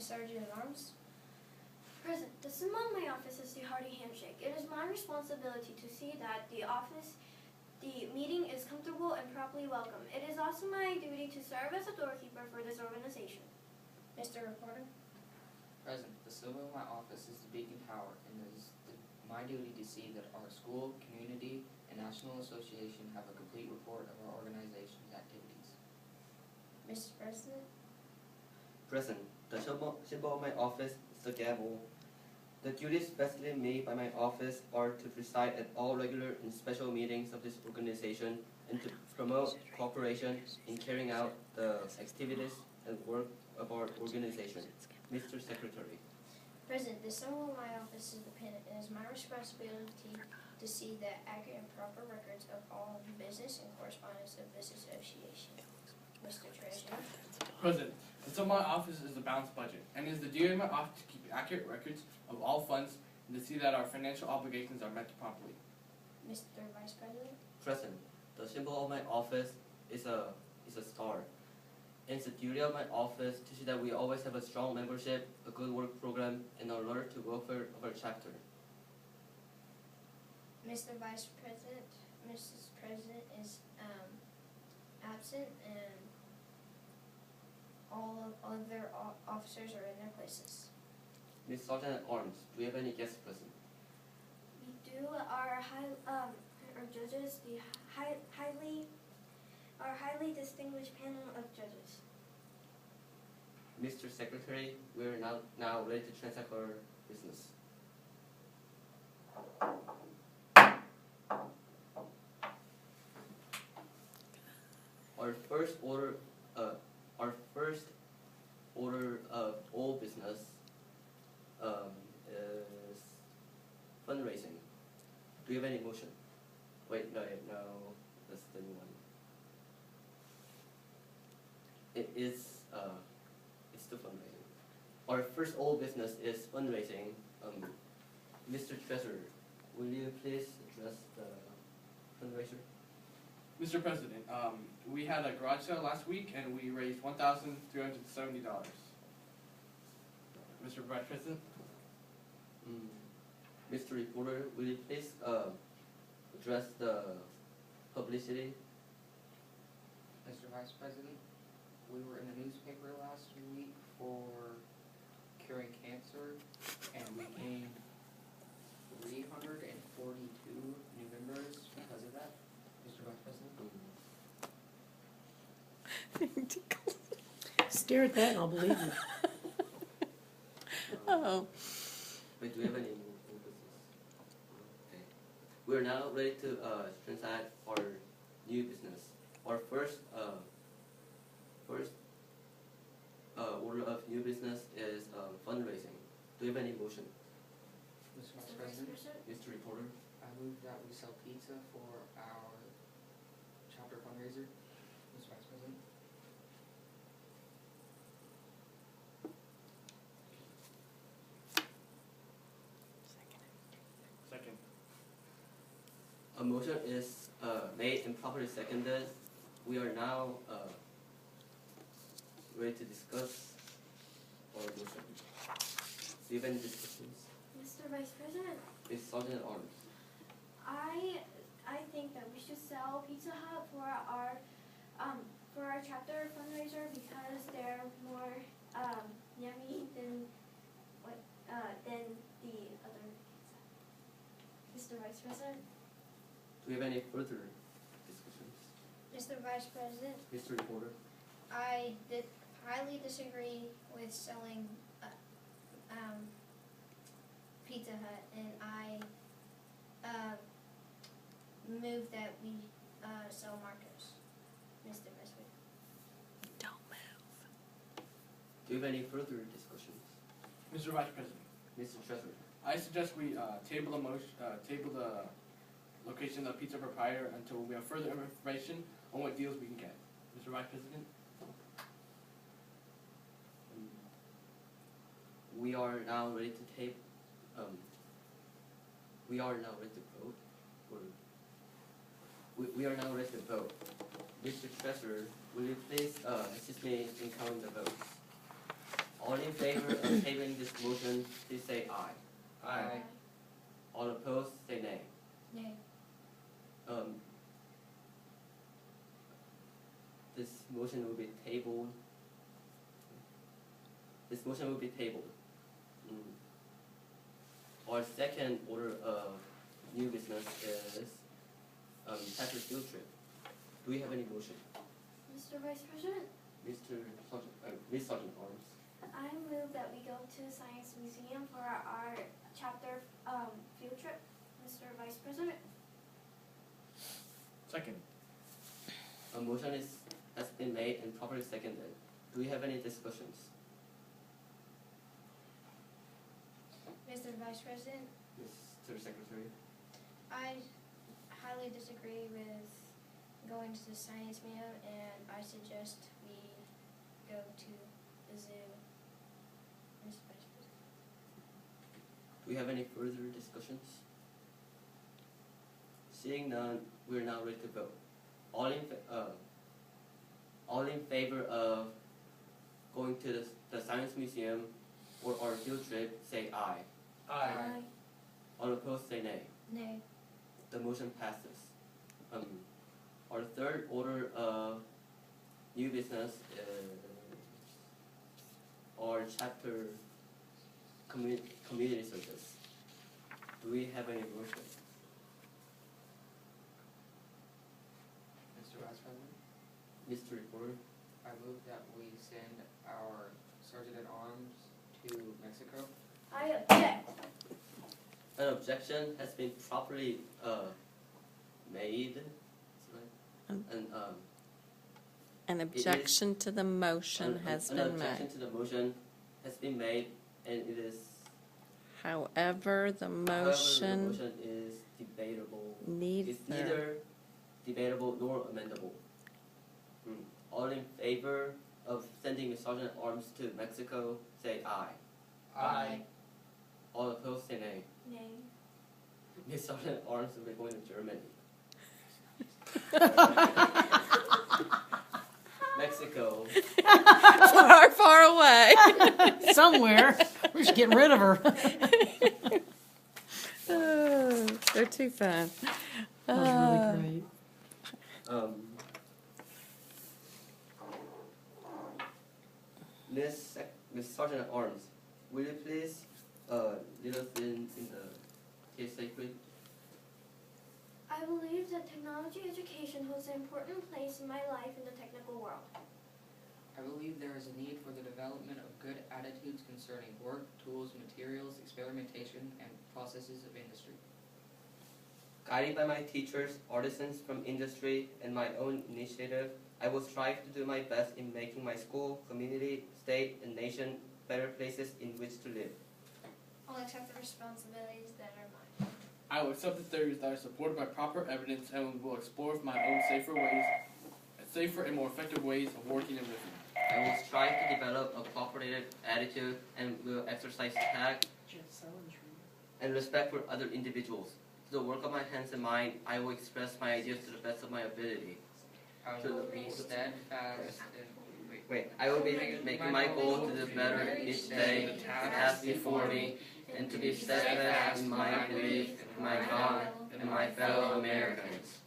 Sergeant at Arms. Present. The symbol of my office is the hearty handshake. It is my responsibility to see that the meeting is comfortable and properly welcome. It is also my duty to serve as a doorkeeper for this organization. Mr. Reporter. Present. The symbol of my office is the beacon tower, and it is my duty to see that our school, community, and national association have a complete report of our organization's activities. Mr. President. Present. The symbol of my office is the gavel. The duties vested in me by my office are to preside at all regular and special meetings of this organization and to promote cooperation in carrying out the activities and work of our organization. Mr. Secretary. President, the symbol of my office is the pennant. It is my responsibility to see that accurate and proper records of all business and correspondence of this association. Mr. Treasurer. President, the symbol of my office is the balanced budget, and it is the duty of my office to keep accurate records of all funds and to see that our financial obligations are met properly. Mr. Vice President. Present. The symbol of my office is a star. And it's the duty of my office to see that we always have a strong membership, a good work program, and an alert to welfare of our chapter. Mr. Vice President. Mrs. President is absent, and all of their officers are in their places. Ms. Sergeant at Arms, do we have any guests present? We do. Our judges, our highly distinguished panel of judges. Mr. Secretary, we are now ready to transact our business. Our first order of all business is fundraising. Do you have any motion? Wait, no, that's the new one. It's the fundraising. Our first all business is fundraising. Mr. Treasurer, will you please address the fundraiser? Mr. President, we had a garage sale last week and we raised $1,370. Mr. Vice President? Mr. Reporter, will you please address the publicity? Mr. Vice President, we were in the newspaper last week for curing cancer, and we gained 342 new members because of that. Mr. Vice President? Stare at that and I'll believe you. Oh. Wait, do we have any more business? Okay. We are now ready to transact our new business. Our first order of new business is fundraising. Do you have any motion? Mr. Vice Mr. Vice President, President. Mr. Reporter? I move that we sell pizza for our chapter fundraiser. Mr. Vice President? Second. A motion is made and properly seconded. We are now ready to discuss our motion. Do you have any discussions? Mr. Vice President, Ms. Sergeant at Arms. I think that we should sell Pizza Hut for our chapter fundraiser because they're more yummy than the other pizza. Mr. Vice President. Do we have any further discussions? Mr. Vice President. Mr. Reporter? I highly disagree with selling Pizza Hut, and I move that we sell Marcos. Mr. Vice President. Don't move. Do you have any further discussions? Mr. Vice President, Mr. Treasurer? I suggest we table the location of the pizza proprietor until we have further information on what deals we can get. Mr. Vice President? We are now ready to we are now ready to vote. We are now ready to vote. Mr. Treasurer, will you please assist me in counting the votes? All in favor of tabling this motion, please say aye. Aye. All opposed, say nay. Nay. This motion will be tabled. This motion will be tabled. Our second order of new business is chapter field trip. Do we have any motion? Mr. Vice President, Ms. Sergeant Arms. I move that we go to the Science Museum for our chapter field trip. Mr. Vice President. Second. A motion has been made and properly seconded. Do we have any discussions? Mr. Vice President, Mr. Secretary. I highly disagree with going to the Science Museum, and I suggest we go to the zoo. Mr. Vice President. Do we have any further discussions? Seeing none, we are now ready to vote. All in favor of going to the Science Museum or our field trip, say aye. Aye. All opposed, say nay. Nay. The motion passes. Our third order of new business is our chapter community service. Do we have any motion? Mr. Vice President, Mr. Reporter? I move that we send our Sergeant at Arms to Mexico. I object. An objection has been properly made. An objection to the motion has been An objection made. to the motion has been made, and it is. However, the However, the motion motion is debatable. It's neither. neither debatable nor amendable. All in favor of sending the Sergeant at Arms to Mexico, say aye. Aye. All opposed, say nay. Nay. Miss Sergeant at Arms will be going to Germany. Mexico. Far, far away. Somewhere. We're just getting rid of her. Oh, they're too fun. That was really great. Miss Sergeant at Arms, will you please lead us in the case sacred? I believe that technology education holds an important place in my life in the technical world. I believe there is a need for the development of good attitudes concerning work, tools, materials, experimentation, and processes of industry. Guided by my teachers, artisans from industry, and my own initiative, I will strive to do my best in making my school, community, state, and nation better places in which to live. I'll accept the responsibilities that are mine. I will accept the theories that are supported by proper evidence and will explore my own safer and more effective ways of working and living. I will strive to develop a cooperative attitude and will exercise tact and respect for other individuals. Through the work of my hands and mind, I will express my ideas to the best of my ability. I will be steadfast I will be making my goal to do better each day, the task before me, and to be steadfast in my belief in my God and my fellow Americans.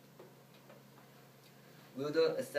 Will the assembly